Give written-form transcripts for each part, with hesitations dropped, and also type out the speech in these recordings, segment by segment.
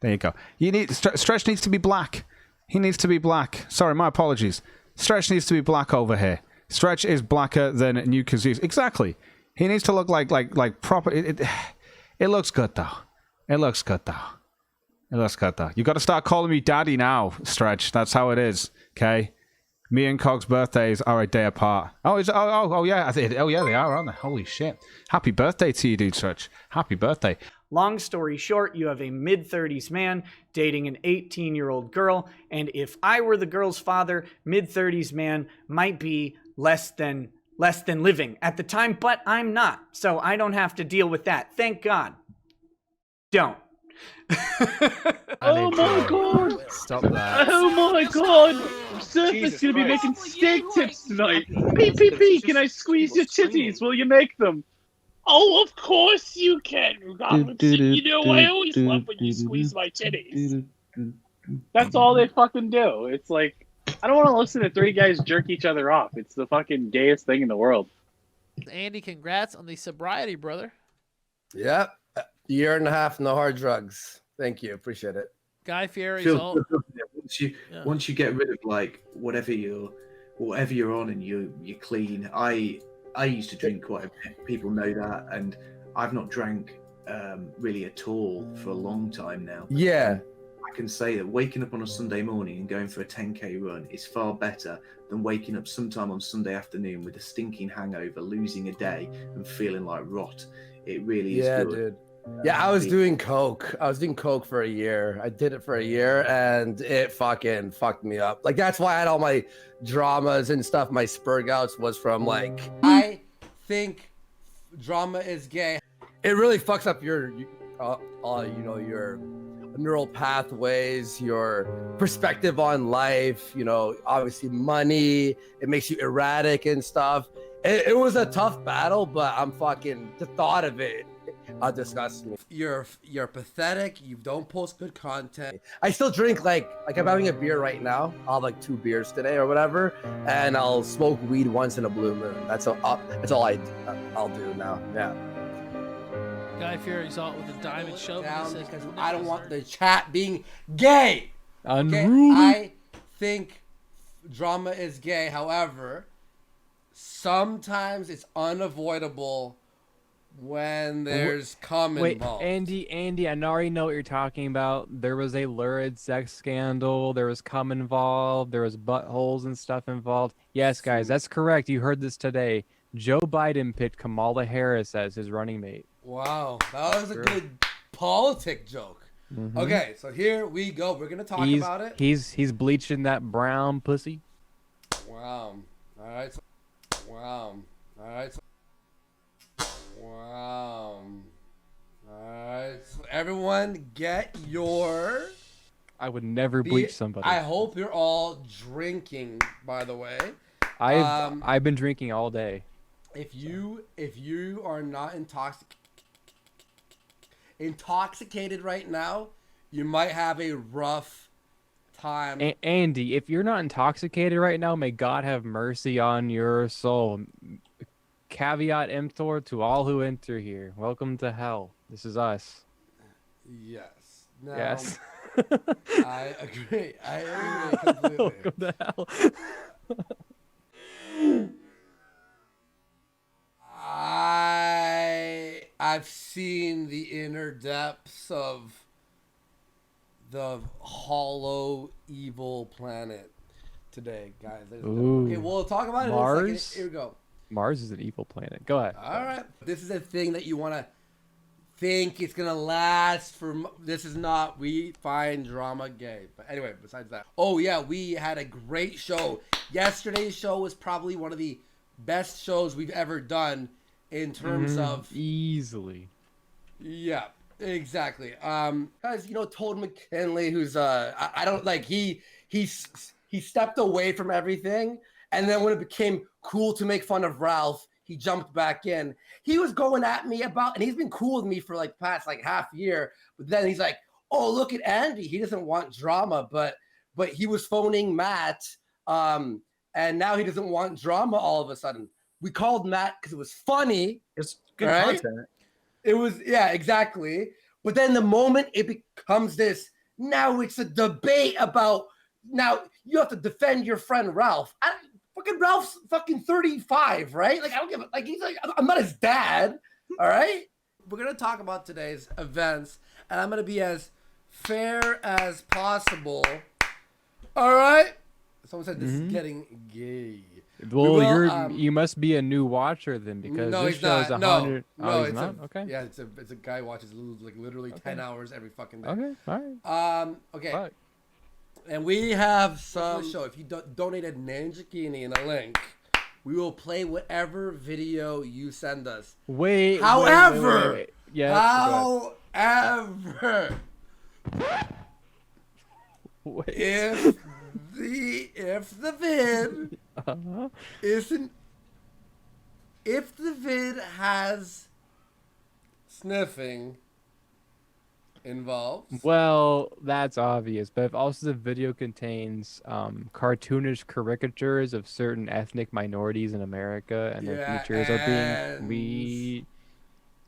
There you go. Stretch needs to be black. He needs to be black. Sorry, my apologies. Stretch needs to be black over here. Stretch is blacker than New Kazoos. Exactly. He needs to look like proper. It looks good though. It looks good though. It looks good though. You got to start calling me daddy now, Stretch. That's how it is. Okay. Me and Cog's birthdays are a day apart. Oh, yeah. They are, aren't they? Holy shit. Happy birthday to you, dude, Stretch. Happy birthday. Long story short, you have a mid-30s man dating an 18-year-old girl, and if I were the girl's father, mid-30s man might be less than living at the time, but I'm not, so I don't have to deal with that. Thank God. Don't. Oh my god! Stop that. Oh my god! Surface gonna be making steak tips tonight. PPP, can I squeeze your titties? Will you make them? Oh, of course you can, Robinson. You know, I always love when you squeeze my titties. That's all they fucking do. It's like, I don't want to listen to three guys jerk each other off. It's the fucking gayest thing in the world. Andy, congrats on the sobriety, brother. Yep. Year and a half, no hard drugs. Thank you. Appreciate it. Guy Fieri's all... Once you get rid of like whatever you're on and you're clean. I used to drink quite a bit. People know that, and I've not drank really at all for a long time now. Yeah. I can say that waking up on a Sunday morning and going for a 10k run is far better than waking up sometime on Sunday afternoon with a stinking hangover, losing a day, and feeling like rot. It really is good. Dude. Yeah, I was doing coke. I was doing coke for a year. I did it for a year, and it fucking fucked me up. Like, that's why I had all my dramas and stuff. My spurg outs was from, like, I think drama is gay. It really fucks up your neural pathways, your perspective on life, obviously money. It makes you erratic and stuff. It was a tough battle, but the thought of it disgusts me. You're pathetic. You don't post good content. I still drink like I'm having a beer right now. I'll have like 2 beers today or whatever, and I'll smoke weed once in a blue moon. That's all I'll do now. Yeah. Guy Fieri's out with a diamond show. Because I don't want the chat being gay. Unruly. Okay? I think drama is gay. However, sometimes it's unavoidable when there's cum involved. Andy, I already know what you're talking about. There was a lurid sex scandal. There was cum involved. There was buttholes and stuff involved. Yes, guys, that's correct. You heard this today. Joe Biden picked Kamala Harris as his running mate. Wow, that was a good politic joke. Mm-hmm. Okay, so here we go. We're gonna talk about it. He's bleaching that brown pussy. Wow. All right. Wow. All right. Wow. Alright, so everyone get your... I would never bleach somebody. I hope you're all drinking, by the way. I've been drinking all day. If you are not intoxicated right now, you might have a rough time. Andy, if you're not intoxicated right now, may God have mercy on your soul. Caveat emptor to all who enter here. Welcome to hell. This is us. Yes. Now, yes. I agree. I agree completely. Welcome to hell. I've seen the inner depths of the hollow evil planet today, guys. Okay, we'll talk about it Mars? in a second. Here we go. Mars is an evil planet. Go ahead. All right. This is a thing that you want to think it's going to last for... This is not... We find drama gay. But anyway, besides that. Oh, yeah. We had a great show. Yesterday's show was probably one of the best shows we've ever done in terms of... Easily. Yeah, exactly. Guys, Todd McKinley, who's... I don't... Like, he stepped away from everything. And then when it became cool to make fun of Ralph, he jumped back in. He was going at me about, and he's been cool with me for like past like half year. But then he's like, "Oh, look at Andy. He doesn't want drama." But he was phoning Matt and now he doesn't want drama all of a sudden. We called Matt because it was funny. It's good right? content. It was, yeah, exactly. But then the moment it becomes this, now it's a debate about, now you have to defend your friend Ralph. Fucking Ralph's fucking 35, right? Like, I don't give a, like, he's like, I'm not his dad, all right? We're going to talk about today's events, and I'm going to be as fair as possible, all right? Someone said this is getting gay. Well, you must be a new watcher then, because no, this he's show is not. 100. No, Oh, he's it's not? okay. Yeah, it's a guy who watches like literally 10 hours every fucking day. Okay, all right. Okay. Fuck. And we have some show. If you donate a Ninja Guinea and a link, we will play whatever video you send us. Wait. However, wait. Yeah. However, if the vid isn't, if the vid has sniffing involved. Well, that's obvious. But if also the video contains cartoonish caricatures of certain ethnic minorities in America and their features are being,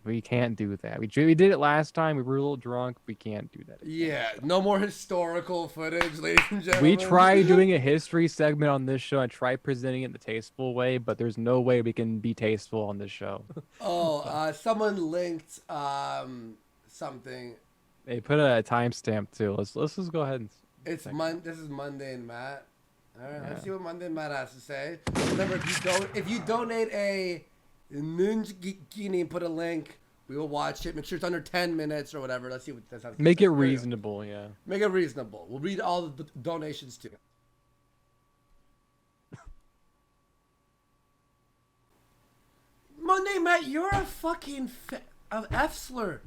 we can't do that. We did it last time. We were a little drunk. We can't do that again. Yeah, no more historical footage, ladies and gentlemen. We tried doing a history segment on this show. I tried presenting it in the tasteful way, but there's no way we can be tasteful on this show. Someone linked something. They put a timestamp too. Let's just go ahead and. This is Monday and Matt. All right, let's see what Monday and Matt has to say. Remember, if you donate a Ninja Guinea and put a link, we will watch it. Make sure it's under 10 minutes or whatever. Let's see what that's. Make it reasonable, yeah. Make it reasonable. We'll read all the donations too. Monday, Matt, you're a fucking F-slur.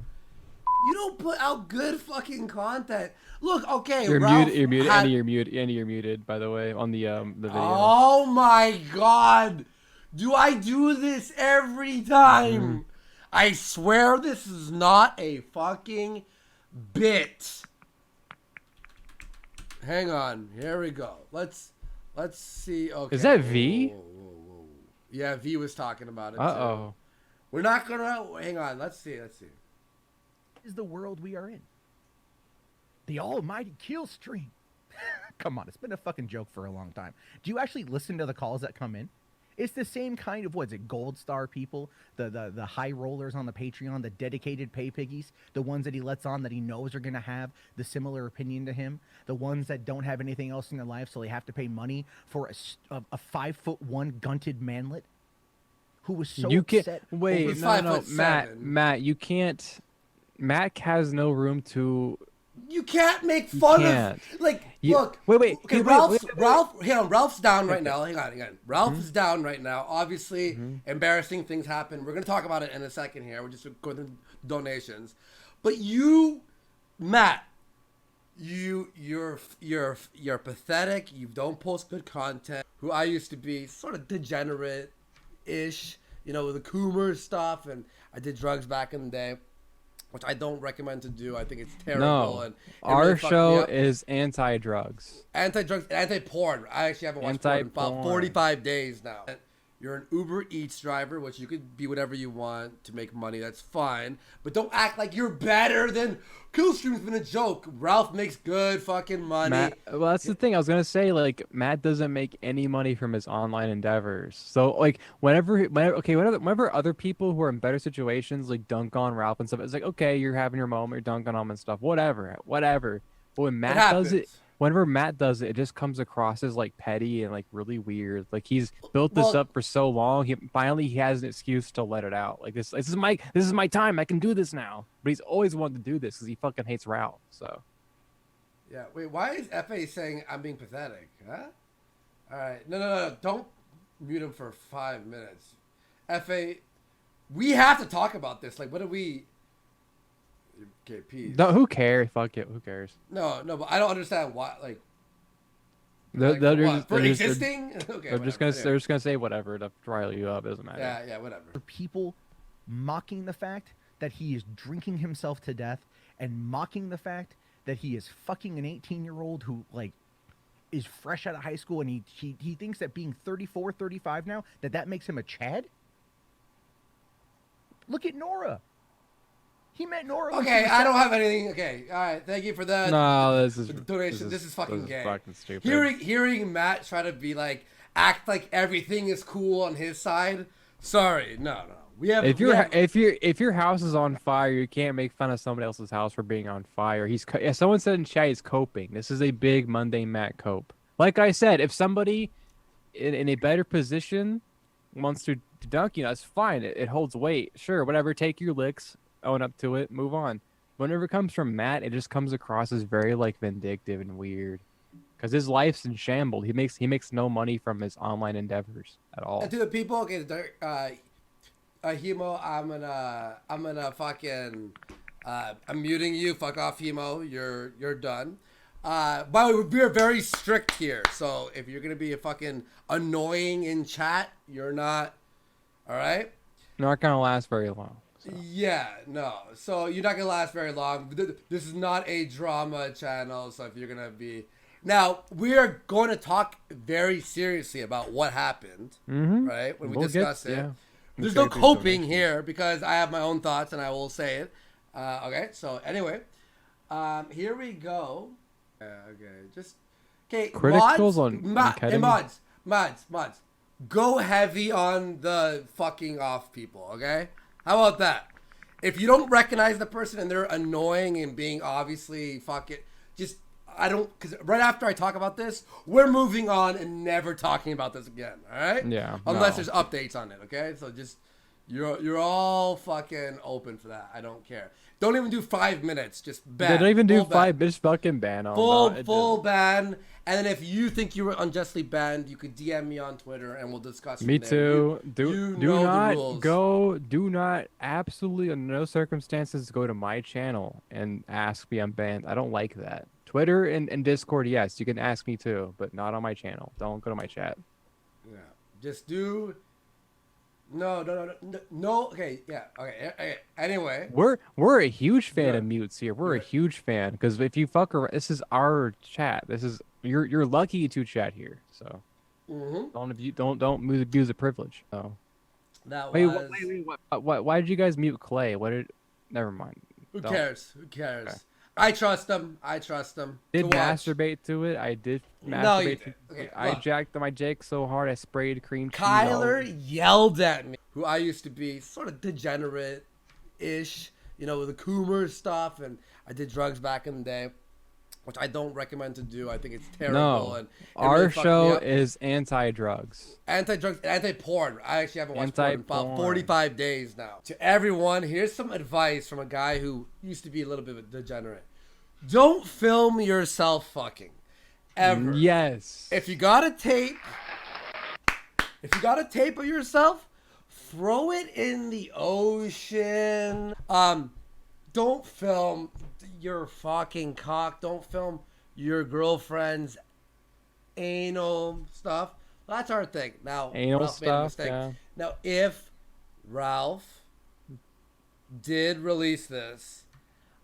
You don't put out good fucking content. Look, okay, You're Ralph muted. You're muted. had... Andy, you're muted. By the way, on the video. Oh my god, do I do this every time? I swear this is not a fucking bit. Hang on, here we go. Let's see. Okay. Is that V? Whoa. Yeah, V was talking about it. Too. We're not gonna. Hang on. Let's see. Is the world we are in. The almighty kill stream. Come on, it's been a fucking joke for a long time. Do you actually listen to the calls that come in? It's the same kind of, what's it, gold star people, the high rollers on the Patreon, the dedicated pay piggies, the ones that he lets on that he knows are going to have the similar opinion to him, the ones that don't have anything else in their life, so they have to pay money for a 5'1" gunted manlet who was so upset. Wait, no, Matt, you can't. Matt has no room to. You can't make fun of. Like, look. Wait. Okay, Ralph's down right now. Hang on. Ralph is down right now. Obviously, embarrassing things happen. We're gonna talk about it in a second here. We're just going through donations. But you, Matt, you're pathetic. You don't post good content. Who I used to be sort of degenerate-ish, with the Coomer stuff, and I did drugs back in the day, which I don't recommend to do. I think it's terrible. No, and our show is anti-drugs. Anti-drugs, anti-porn. I actually haven't watched porn in about 45 days now. You're an Uber Eats driver, which you could be whatever you want to make money. That's fine. But don't act like you're better than... Killstream's been a joke. Ralph makes good fucking money. Well, that's the thing. I was going to say, like, Matt doesn't make any money from his online endeavors. So, like, whenever other people who are in better situations, like, dunk on Ralph and stuff, it's like, okay, you're having your moment, you're dunking on him and stuff. Whatever. But when Matt does it... Whenever Matt does it, it just comes across as like petty and like really weird. Like he's built this up for so long. He has an excuse to let it out. Like this is my time. I can do this now. But he's always wanted to do this because he fucking hates Ralph. So. Yeah. Wait. Why is FA saying I'm being pathetic? Huh? All right. No. Don't mute him for 5 minutes. FA, we have to talk about this. Like, what do we? Okay, peace. No, who cares? Fuck it. Who cares? No, but I don't understand why. Like, they're existing? Okay, they're just gonna say whatever to rile you up. It doesn't matter. Yeah, whatever. For people mocking the fact that he is drinking himself to death and mocking the fact that he is fucking an 18-year-old who, like, is fresh out of high school and he thinks that being 34, 35 now, that makes him a Chad? Look at Nora. He met Nora. Okay, I don't have anything. Okay, all right. Thank you for that. No, this is donation. This is fucking gay. Fucking stupid. Hearing Matt try to be like act like everything is cool on his side. Sorry, no. If your house is on fire, you can't make fun of somebody else's house for being on fire. Someone said in chat he's coping. This is a big mundane Matt cope. Like I said, if somebody in a better position wants to dunk you, that's fine. It holds weight. Sure, whatever. Take your licks, own up to it, move on. Whenever it comes from Matt, it just comes across as very like vindictive and weird. Because his life's in shambles. He makes no money from his online endeavors at all. And to the people, okay, Hemo, I'm gonna fucking I'm muting you. Fuck off, Hemo. You're done. By the way, we're very strict here. So if you're gonna be a fucking annoying in chat, you're not. All right. Not gonna last very long. So. Yeah, no. So you're not gonna last very long. This is not a drama channel. So if you're gonna be now, we are going to talk very seriously about what happened, right? When we discuss it. Yeah. There's no coping here because I have my own thoughts and I will say it. Okay, so anyway, here we go. Okay. Criticals mods. Go heavy on the fucking off people. Okay, how about that? If you don't recognize the person and they're annoying and being obviously fucking because right after I talk about this, we're moving on and never talking about this again. All right? Yeah. Unless there's updates on it. Okay. So just you're all fucking open for that. I don't care. Don't even do 5 minutes. Just ban. They don't even do 5. Just fucking ban them. Full ban. And then if you think you were unjustly banned, you could DM me on Twitter and we'll discuss. Me too. Do not absolutely under no circumstances go to my channel and ask me I'm banned. I don't like that. Twitter and Discord, yes, you can ask me too, but not on my channel. Don't go to my chat. Yeah, just do. No. Okay, yeah, okay. Anyway, we're a huge fan of mutes here. We're a huge fan because if you fuck around, this is our chat. This is you're lucky to chat here. So don't abuse the privilege. So wait, why did you guys mute Clay? Never mind. Who cares? Okay. I trust them. Did masturbate to it. I did masturbate. I jacked my Jake so hard I sprayed cream cheese. Kyler yelled at me, who I used to be sort of degenerate-ish, with the Coomer stuff, and I did drugs back in the day, which I don't recommend to do. I think it's terrible. No, and our show is anti-drugs. Anti-drugs, anti-porn. I actually haven't watched porn in about 45 days now. To everyone, here's some advice from a guy who used to be a little bit of a degenerate. Don't film yourself fucking. Ever. Yes. If you got a tape of yourself, throw it in the ocean. Don't film your fucking cock. Don't film your girlfriend's anal stuff. That's our thing. Now, anal Ralph made a stuff. Yeah. Now, if Ralph did release this,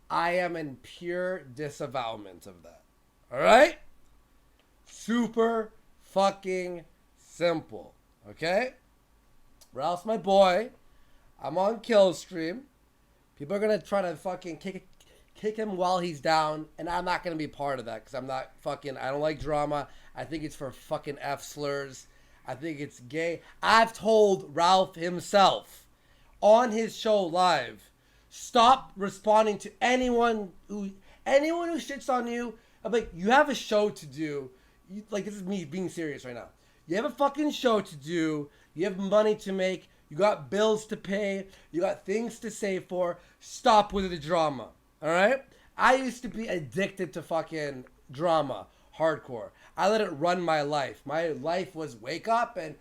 I am in pure disavowment of that. All right? Super fucking simple. Okay? Ralph's my boy. I'm on kill stream. People are going to try to fucking kick him while he's down, and I'm not going to be part of that because I'm not fucking, I don't like drama. I think it's for fucking F slurs. I think it's gay. I've told Ralph himself on his show live, stop responding to anyone who shits on you. I'm like, you have a show to do. This is me being serious right now. You have a fucking show to do. You have money to make. You got bills to pay. You got things to save for. Stop with the drama. All right? I used to be addicted to fucking drama. Hardcore. I let it run my life. My life was wake up and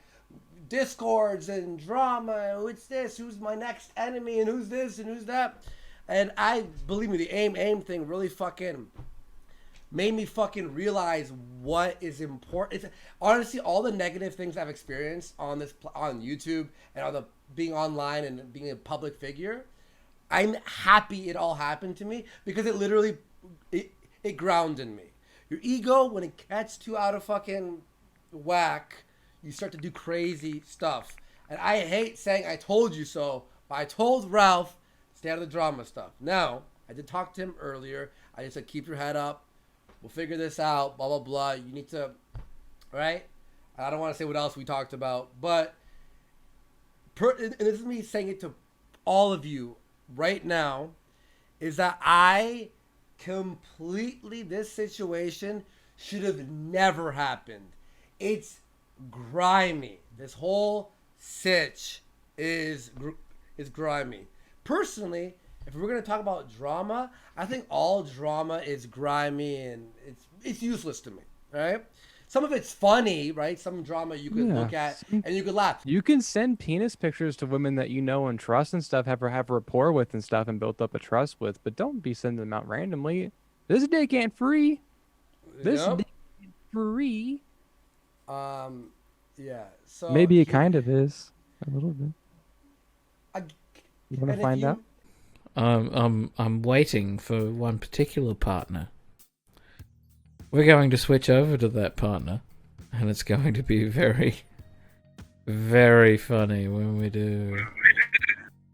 discords and drama. What's this? Who's my next enemy? And who's this? And who's that? And believe me, the aim thing really fucking made me fucking realize what is important. Honestly, all the negative things I've experienced on YouTube and on the being online and being a public figure, I'm happy it all happened to me because it literally it grounded me. Your ego, when it gets too out of fucking whack, you start to do crazy stuff. And I hate saying I told you so, but I told Ralph, stay out of the drama stuff. Now, I did talk to him earlier. I just said, keep your head up. We'll figure this out, blah, blah, blah. You need to, right? I don't want to say what else we talked about, but and this is me saying it to all of you right now, is that I completely, this situation should have never happened. It's grimy. This whole sitch is grimy. Personally, if we're going to talk about drama, I think all drama is grimy and it's useless to me, right? Some of it's funny, right? Some drama you could look at and you could laugh. You can send penis pictures to women that you know and trust and stuff, have rapport with and stuff, and build up a trust with, but don't be sending them out randomly. This dick ain't free. This dick ain't free. Yeah. So maybe it kind of is a little bit. You want to find out? I'm waiting for one particular partner. We're going to switch over to that partner, and it's going to be very, very funny when we do.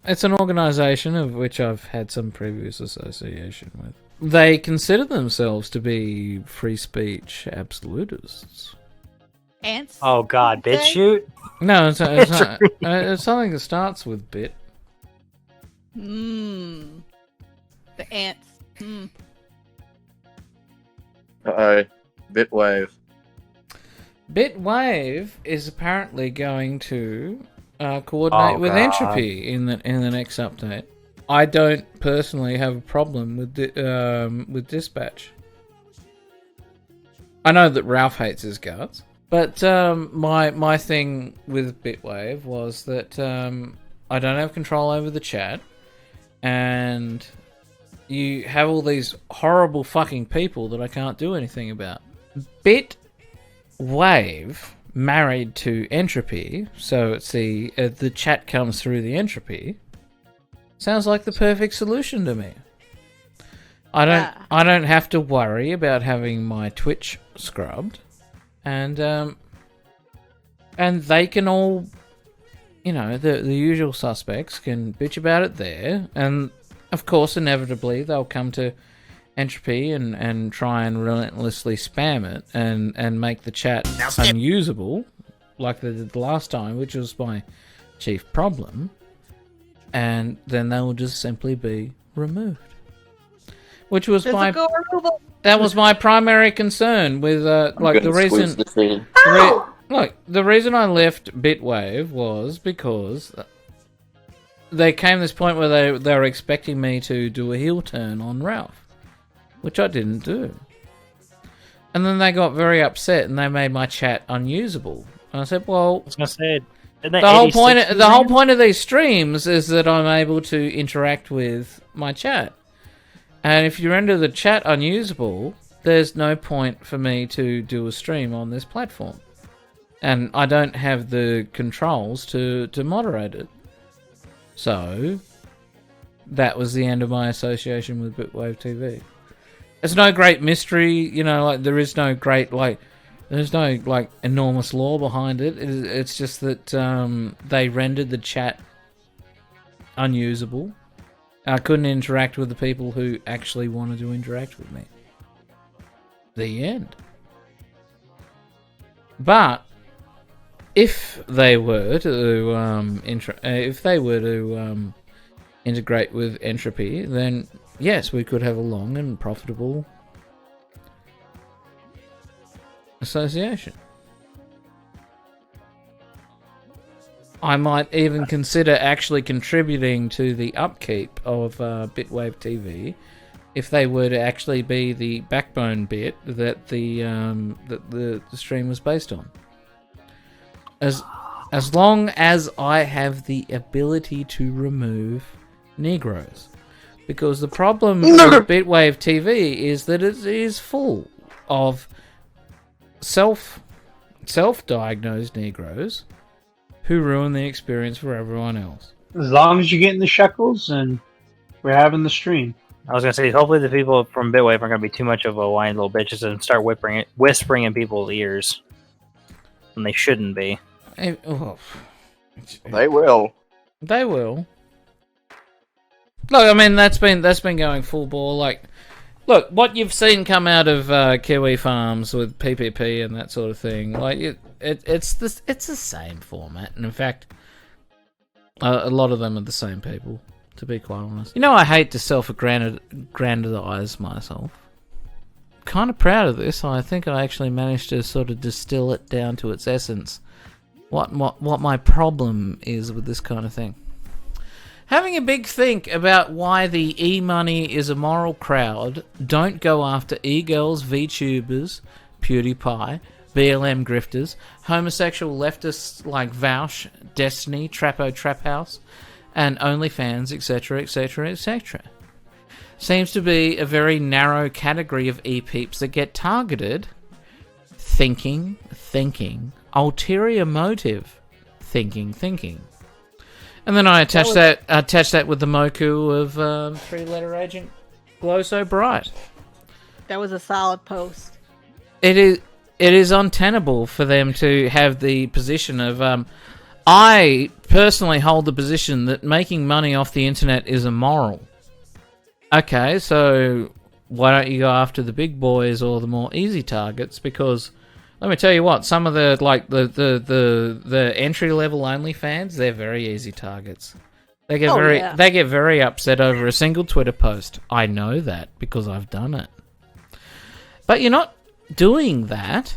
It's an organization of which I've had some previous association with. They consider themselves to be free speech absolutists. Ants? Oh God, BitChute? No, it's not. It's something that starts with bit. The ants. Uh-oh. Bitwave. Bitwave is apparently going to coordinate with Entropy in the next update. I don't personally have a problem with Dispatch. I know that Ralph hates his guts, but my thing with Bitwave was that I don't have control over the chat, and you have all these horrible fucking people that I can't do anything about. Bitwave married to Entropy, so it's the chat comes through the Entropy. Sounds like the perfect solution to me. I don't have to worry about having my Twitch scrubbed, and they can all, you know, the usual suspects can bitch about it there, and of course, inevitably, they'll come to Entropy and try and relentlessly spam it and make the chat unusable, like they did the last time, which was my chief problem. And then they will just simply be removed. Which was that was my primary concern with like the reason. The reason I left Bitwave was because they came to this point where they were expecting me to do a heel turn on Ralph, which I didn't do. And then they got very upset and they made my chat unusable. And I said, well, the whole point of these streams is that I'm able to interact with my chat. And if you render the chat unusable, there's no point for me to do a stream on this platform. And I don't have the controls to moderate it. So, that was the end of my association with Bitwave TV. It's no great mystery, you know, like there is no great, there's no, enormous lore behind it. It's just that they rendered the chat unusable. I couldn't interact with the people who actually wanted to interact with me. The end. But if they were to integrate with Entropy, then yes, we could have a long and profitable association. I might even consider actually contributing to the upkeep of Bitwave TV if they were to actually be the backbone bit that the stream was based on. As long as I have the ability to remove Negroes. Because the problem with Bitwave TV is that it is full of self-diagnosed Negroes who ruin the experience for everyone else. As long as you're getting the shekels and we're having the stream. I was gonna say, hopefully the people from Bitwave aren't gonna be too much of a whiny little bitches and start whispering in people's ears when they shouldn't be. They will. They will. Look, I mean that's been going full bore. Like, look, what you've seen come out of Kiwi Farms with PPP and that sort of thing. Like, it's the same format, and in fact, a lot of them are the same people. To be quite honest, you know, I hate to self-aggrandize myself. Kind of proud of this. I think I actually managed to sort of distill it down to its essence. What my problem is with this kind of thing. Having a big think about why the e-money is a moral crowd. Don't go after e-girls, VTubers, PewDiePie, BLM grifters, homosexual leftists like Vaush, Destiny, Trappo Trap House, and OnlyFans, etc., etc., etc. Seems to be a very narrow category of e-peeps that get targeted. Thinking, ulterior motive, thinking. And then I attach that with the Moku of three-letter agent Glow So Bright. That was a solid post. It is untenable for them to have the position of I personally hold the position that making money off the internet is immoral. Okay, so why don't you go after the big boys or the more easy targets? Because let me tell you what, some of the entry level OnlyFans, they're very easy targets. They get very upset over a single Twitter post. I know that because I've done it. But you're not doing that.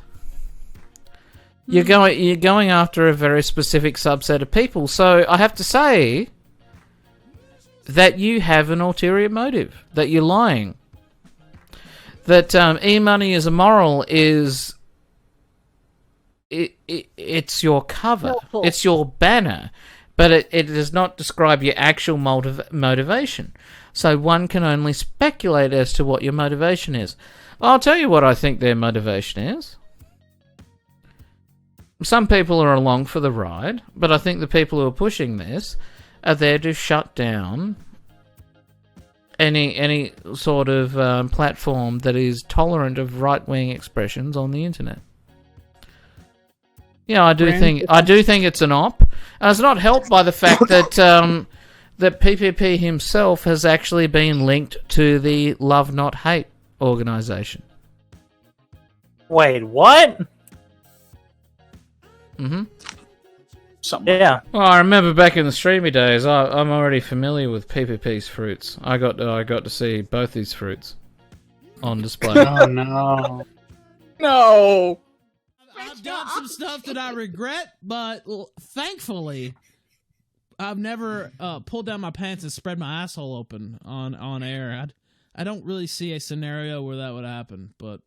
You're going after a very specific subset of people. So I have to say that you have an ulterior motive. That you're lying. That e-money is immoral is it's your cover. Helpful. It's your banner. But it does not describe your actual motivation. So one can only speculate as to what your motivation is. I'll tell you what I think their motivation is. Some people are along for the ride, but I think the people who are pushing this are there to shut down any sort of platform that is tolerant of right-wing expressions on the internet. Yeah, I do think it's an op. And it's not helped by the fact that that PPP himself has actually been linked to the Love Not Hate organization. Wait, what? Mm-hmm. Yeah. Well, I remember back in the streamy days, I'm already familiar with PPP's fruits. I got to see both these fruits on display. Oh no. No. I've done some stuff that I regret, but thankfully, I've never pulled down my pants and spread my asshole open on air. I don't really see a scenario where that would happen, but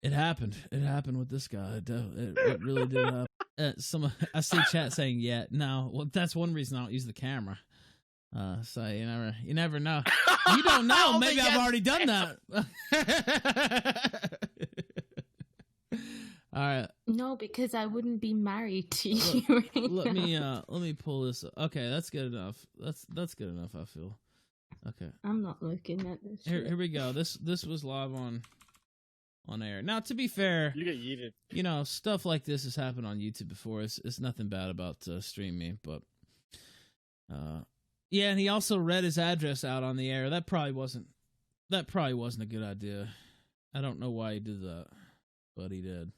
it happened. It happened with this guy. It really did happen. I see chat saying, "Yeah, no." Well, that's one reason I don't use the camera. So you never know. You don't know. Maybe I've already done that. All right. No, because I wouldn't be married to you. Let me pull this up. Okay, that's good enough. That's good enough. I feel. Okay. I'm not looking at this. Here we go. This was live on air. Now, to be fair, You get yeeted. you know, stuff like this has happened on YouTube before. It's nothing bad about streaming, but yeah, and he also read his address out on the air. That probably wasn't a good idea. I don't know why he did that, but he did.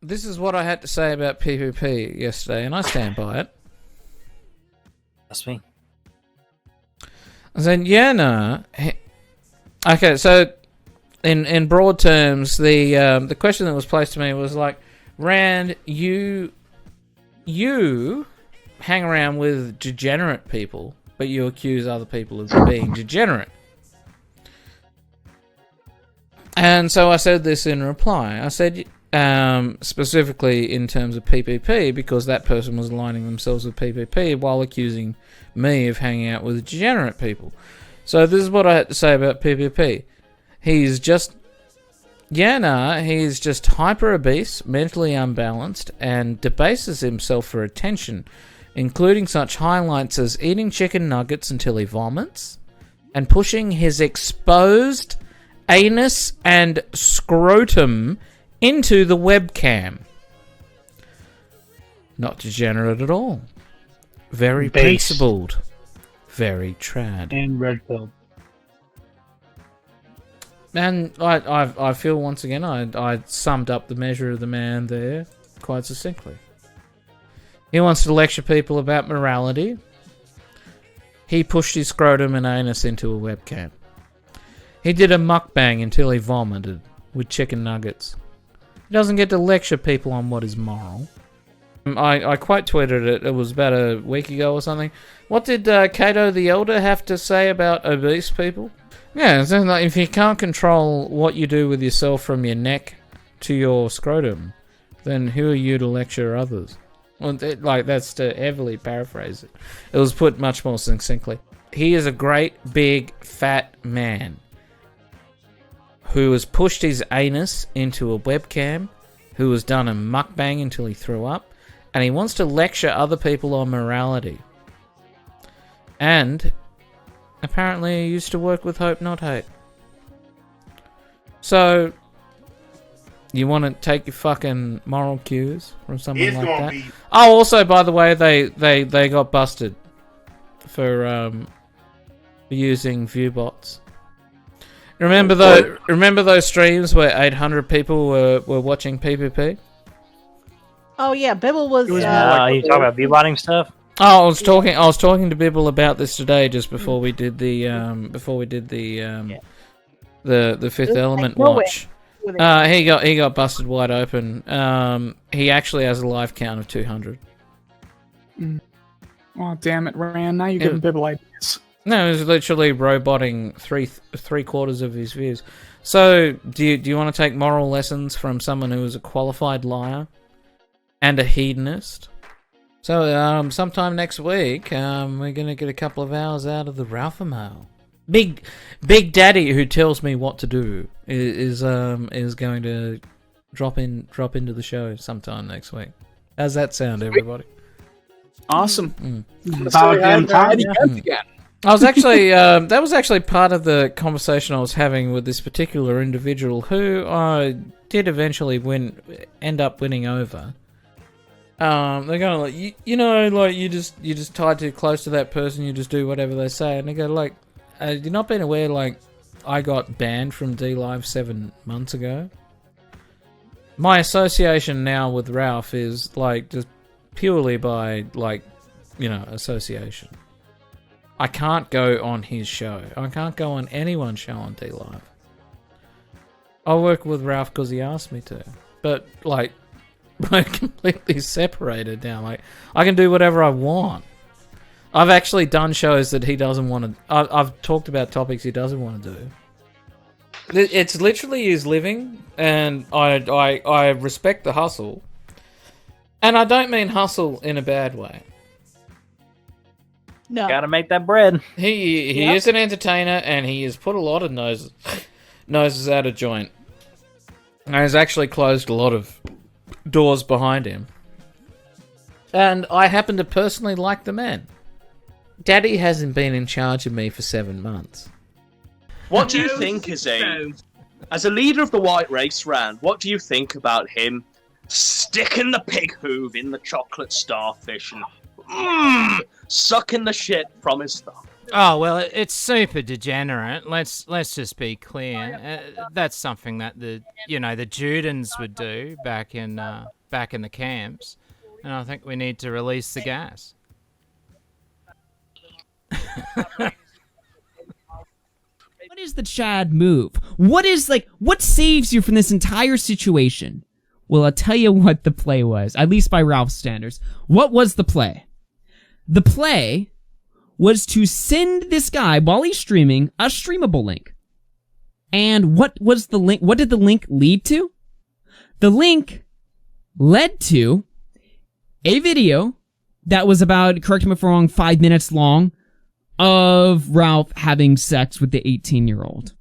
This is what I had to say about PPP yesterday, and I stand by it. That's me. I said, yeah, no. Okay, so in broad terms, the question that was placed to me was like, Rand, you hang around with degenerate people, but you accuse other people of being degenerate. And so I said this in reply. I said, specifically in terms of PPP, because that person was aligning themselves with PPP while accusing me of hanging out with degenerate people. So this is what I had to say about PPP. He's just hyper obese, mentally unbalanced, and debases himself for attention including such highlights as eating chicken nuggets until he vomits, and pushing his exposed anus and scrotum into the webcam. Not degenerate at all. Very Base. principled. Very trad. And red pill. And I feel once again I summed up the measure of the man there quite succinctly. He wants to lecture people about morality. He pushed his scrotum and anus into a webcam. He did a mukbang until he vomited with chicken nuggets. He doesn't get to lecture people on what is moral. I quote tweeted it. It was about a week ago or something. What did Cato the Elder have to say about obese people? Yeah, it's like if you can't control what you do with yourself from your neck to your scrotum, then who are you to lecture others? Well, that's to heavily paraphrase it. It was put much more succinctly. He is a great, big, fat man who has pushed his anus into a webcam, who has done a mukbang until he threw up, and he wants to lecture other people on morality. And apparently he used to work with Hope Not Hate. So, you want to take your fucking moral cues from someone like that? Oh, also, by the way, they got busted for using viewbots. Remember those streams where 800 people were watching PvP? Oh yeah, Bibble was. you talking about viewbotting stuff? Oh, I was talking to Bibble about this today, just before we did the the Fifth Element watch. He got busted wide open. He actually has a live count of 200. Oh damn it, Rand! Now you're giving Bibble ideas. No, it was literally roboting three quarters of his views. So, do you want to take moral lessons from someone who is a qualified liar and a hedonist? So, sometime next week, we're gonna get a couple of hours out of the Ralph mail. Big Daddy, who tells me what to do, is going to drop into the show sometime next week. How's that sound, everybody? Awesome. I was actually that was actually part of the conversation I was having with this particular individual who I did eventually end up winning over. They're going like, you just tied too close to that person, you just do whatever they say, and they go like, you're not being aware like I got banned from D Live 7 months ago. My association now with Ralph is like just purely by association. I can't go on his show. I can't go on anyone's show on D Live. I work with Ralph because he asked me to, but like we're completely separated now. Like I can do whatever I want. I've actually done shows that he doesn't want to. I've talked about topics he doesn't want to do. It's literally his living, and I respect the hustle, and I don't mean hustle in a bad way. No. Gotta make that bread. He is an entertainer, and he has put a lot of noses out of joint. And has actually closed a lot of doors behind him. And I happen to personally like the man. Daddy hasn't been in charge of me for 7 months. What do you think as a leader of the white race, Rand? What do you think about him sticking the pig hoof in the chocolate starfish and sucking the shit from his thumb? Oh well, it's super degenerate. Let's just be clear. That's something that the Judans would do back in the camps, and I think we need to release the gas. What is the Chad move? What saves you from this entire situation? Well, I'll tell you what the play was, at least by Ralph's standards. What was the play? The play was to send this guy, while he's streaming, a streamable link. And what was the link? What did the link lead to? The link led to a video that was about, correct me if I'm wrong, 5 minutes long, of Ralph having sex with the 18-year-old.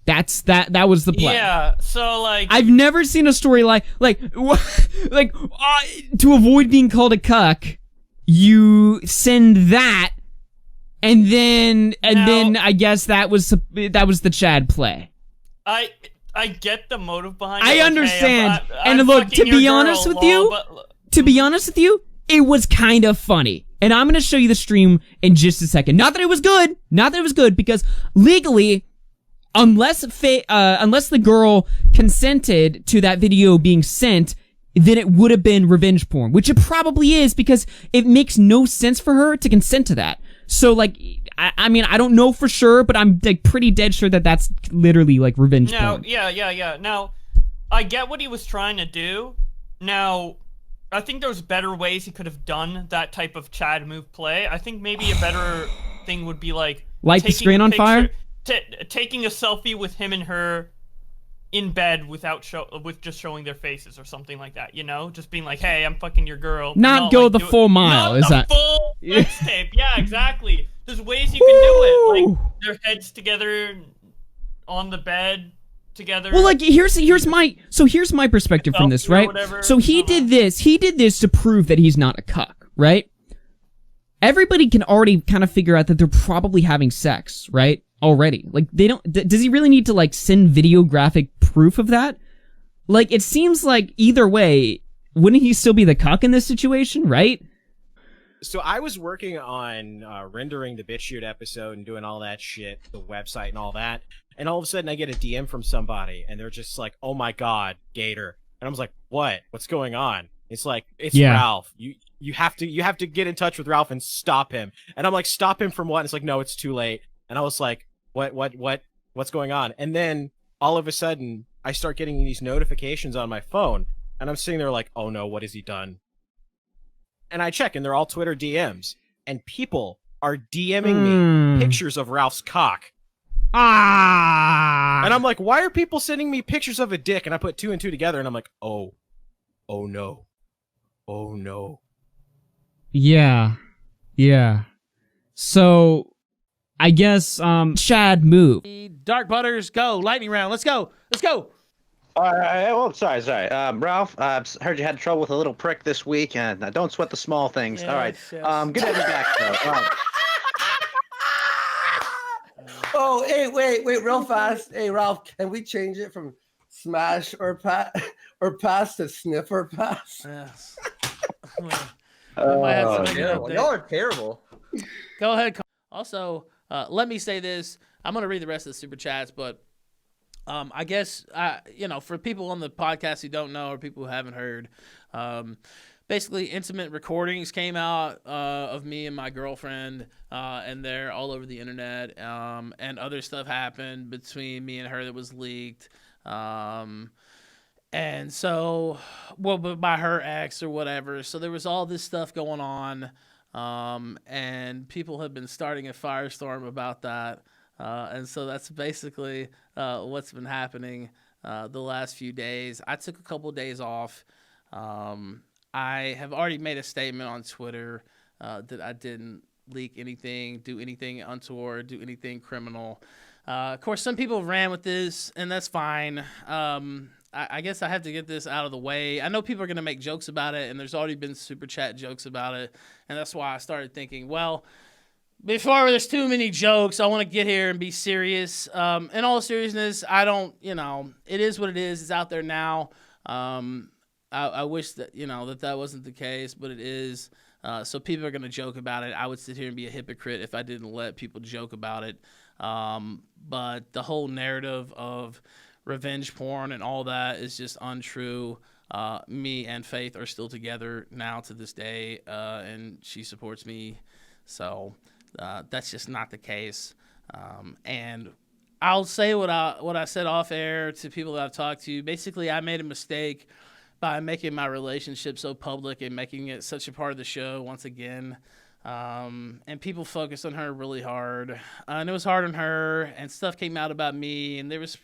That was the play. Yeah, so like I've never seen a story like to avoid being called a cuck, you send that, and then I guess that was the Chad play. I get the motive behind it. I like, hey, understand. I'm And look, fucking to be your honest girl, with you, but- it was kind of funny. And I'm going to show you the stream in just a second. Not that it was good, because legally, unless the girl consented to that video being sent, then it would have been revenge porn, which it probably is, because it makes no sense for her to consent to that. So, like, I mean, I don't know for sure, but I'm like pretty dead sure that that's literally like revenge porn. Yeah. Now, I get what he was trying to do. Now, I think there's better ways he could have done that type of Chad move play. I think maybe a better thing would be like Light the screen on fire? Taking a selfie with him and her in bed with just showing their faces or something like that, you know? Just being like, hey, I'm fucking your girl. Not go like, the full mile, is that? Full sex tape. Yeah, exactly. There's ways you can do it. Like their heads together on the bed together. Well, like here's my perspective from this, right? So he did this to prove that he's not a cuck, right? Everybody can already kind of figure out that they're probably having sex, right? Already. Like they don't does he really need to like send videographic proof of that? Like it seems like either way, wouldn't he still be the cuck in this situation, right? So I was working on rendering the BitchUte episode and doing all that shit, the website and all that. And all of a sudden I get a DM from somebody and they're just like, "Oh my god, Gator." And I was like, "What? What's going on?" It's like, "It's Ralph. You have to get in touch with Ralph and stop him." And I'm like, "Stop him from what?" And it's like, "No, it's too late." And I was like, what's going on?" And then all of a sudden I start getting these notifications on my phone and I'm sitting there like, "Oh no, what has he done?" And I check and they're all Twitter DMs and people are DMing me pictures of Ralph's cock. And I'm like, why are people sending me pictures of a dick? And I put 2 and 2 together and I'm like, oh no. Yeah. So I guess Chad move. Dark Butters, go. Lightning round. Let's go. All right. Oh, sorry. Ralph, heard you had trouble with a little prick this week, and don't sweat the small things. All right. Yes. Good to have you back, though. Oh, hey, wait, real fast. Hey, Ralph, can we change it from smash or pass to sniff or pass? Yes. Y'all are terrible. Go ahead. Also, let me say this. I'm going to read the rest of the super chats, but I guess, for people on the podcast who don't know or people who haven't heard, basically intimate recordings came out of me and my girlfriend, and they're all over the internet, and other stuff happened between me and her that was leaked. And so, but by her ex or whatever. So there was all this stuff going on, and people have been starting a firestorm about that. And so that's basically what's been happening the last few days. I took a couple of days off. I have already made a statement on Twitter that I didn't leak anything, do anything untoward, do anything criminal. Of course, some people ran with this, and that's fine. I guess I have to get this out of the way. I know people are going to make jokes about it, and there's already been super chat jokes about it, and that's why I started thinking, well, before there's too many jokes, I want to get here and be serious. In all seriousness, I don't, it is what it is. It's out there now. I wish that, that wasn't the case, but it is. So people are going to joke about it. I would sit here and be a hypocrite if I didn't let people joke about it. But the whole narrative of revenge porn and all that is just untrue. Me and Faith are still together now to this day, and she supports me. So that's just not the case. And I'll say what I said off air to people that I've talked to. Basically, I made a mistake by making my relationship so public and making it such a part of the show once again. And people focused on her really hard. And it was hard on her, and stuff came out about me, and there was,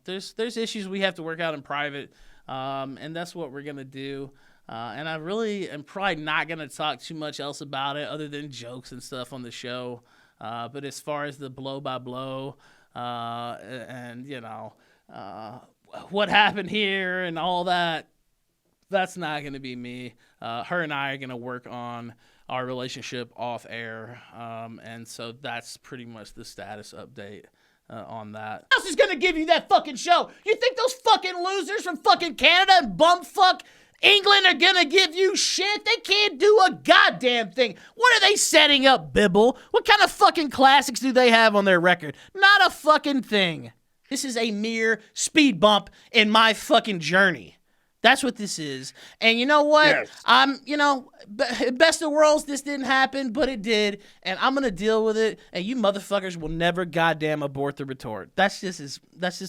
there's issues we have to work out in private. And that's what we're going to do. And I really am probably not going to talk too much else about it other than jokes and stuff on the show. But as far as the blow by blow, and what happened here and all that. That's not going to be me. Her and I are going to work on our relationship off air, and so that's pretty much the status update on that. Who else is gonna give you that fucking show? You think those fucking losers from fucking Canada and bumfuck England are gonna give you shit? They can't do a goddamn thing. What are they setting up, Bibble? What kind of fucking classics do they have on their record? Not a fucking thing. This is a mere speed bump in my fucking journey. That's what this is. And you know what? Yes. Best of worlds, this didn't happen, but it did. And I'm going to deal with it. And you motherfuckers will never goddamn abort the retort. That's just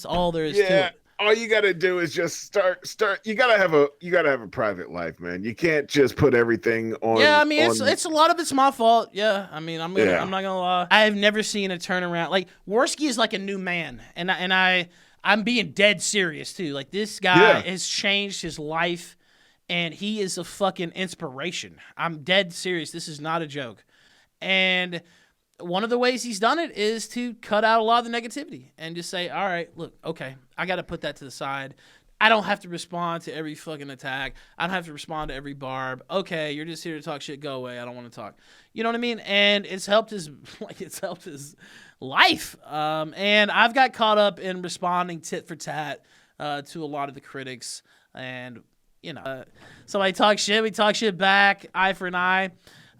all there is to it. All you gotta do is just start. You gotta have a private life, man. You can't just put everything on. Yeah, I mean, it's a lot of it's my fault. Yeah, I mean, I'm not gonna lie. I have never seen a turnaround. Like Warski is like a new man, and I'm being dead serious too. Like this guy has changed his life, and he is a fucking inspiration. I'm dead serious. This is not a joke. And one of the ways he's done it is to cut out a lot of the negativity and just say, all right, look, okay, I got to put that to the side. I don't have to respond to every fucking attack. I don't have to respond to every barb. Okay, you're just here to talk shit. Go away. I don't want to talk. You know what I mean? And it's helped his life. And I've got caught up in responding tit for tat to a lot of the critics. And, somebody talk shit, we talk shit back, eye for an eye.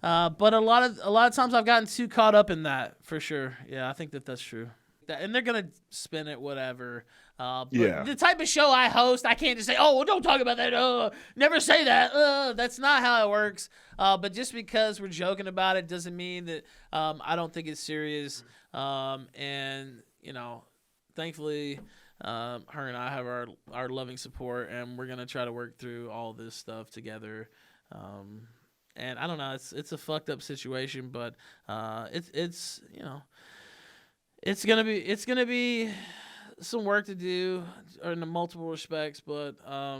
But a lot of times I've gotten too caught up in that, for sure. Yeah, I think that's true. And they're gonna spin it whatever. But the type of show I host, I can't just say, "Oh, well, don't talk about that." Never say that. That's not how it works. But just because we're joking about it doesn't mean that I don't think it's serious. And thankfully, her and I have our loving support, and we're gonna try to work through all this stuff together. And I don't know, it's a fucked up situation, but it's gonna be some work to do in multiple respects, but I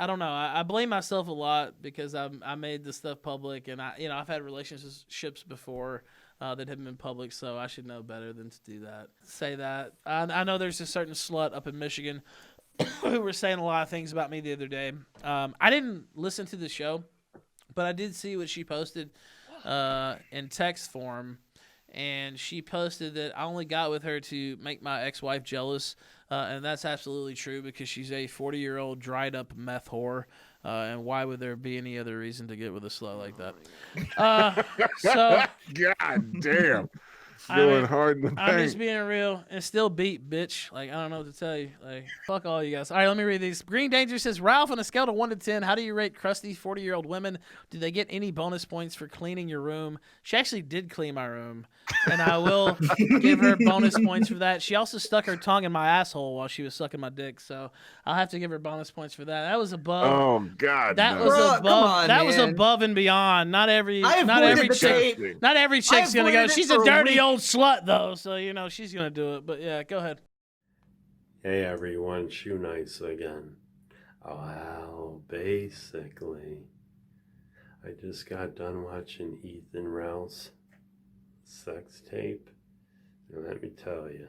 don't know. I blame myself a lot because I made this stuff public, and I've had relationships before that haven't been public, so I should know better than to do that. Say that. I know there's a certain slut up in Michigan who were saying a lot of things about me the other day. I didn't listen to the show, but I did see what she posted in text form, and she posted that I only got with her to make my ex-wife jealous, and that's absolutely true because she's a 40-year-old dried-up meth whore, and why would there be any other reason to get with a slut like that? So, God damn. Going hard in the paint. I'm just being real and still beat, bitch. Like, I don't know what to tell you. Like, fuck all you guys. All right, let me read these. Green Danger says, Ralph, on a scale of 1 to 10, how do you rate crusty 40-year-old women? Do they get any bonus points for cleaning your room? She actually did clean my room, and I will give her bonus points for that. She also stuck her tongue in my asshole while she was sucking my dick, so I'll have to give her bonus points for that. That was above. Oh, God. That no. was Bro, above. come on, that was man. above and beyond. Not every chick's gonna go, she's a dirty old slut, though. So, she's going to do it. But, yeah, go ahead. Hey, everyone. Shoe Nights again. Well, basically, I just got done watching Ethan Ralph's sex tape. And let me tell you,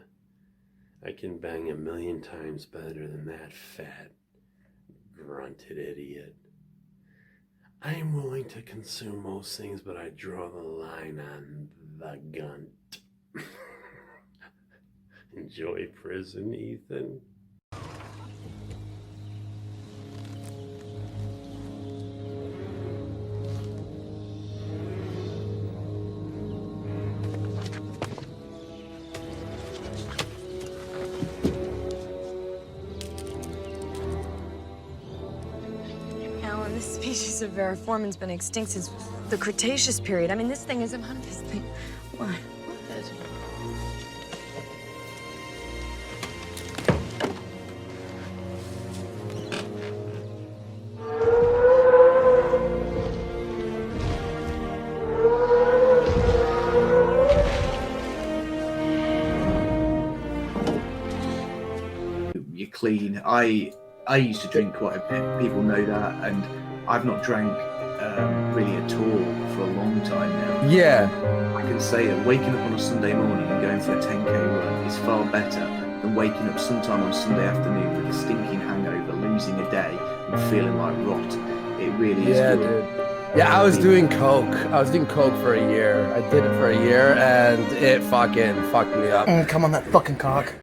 I can bang 1,000,000 times better than that fat, grunted idiot. I am willing to consume most things, but I draw the line on the gunt. Enjoy prison, Ethan. Alan, this species of Variformin's been extinct since the Cretaceous period. I mean, this thing isn't one of this thing. Why? You're clean. I used to drink quite a bit. People know that, and I've not drank really at all for a long time now. Yeah. I can say that waking up on a Sunday morning and going for a 10k run is far better than waking up sometime on Sunday afternoon with a stinking hangover, losing a day, and feeling like rot. It really is Yeah, good. dude. Yeah, I was doing coke. I was doing coke for a year. I did it for a year, and it fucking fucked me up. Come on that fucking cock.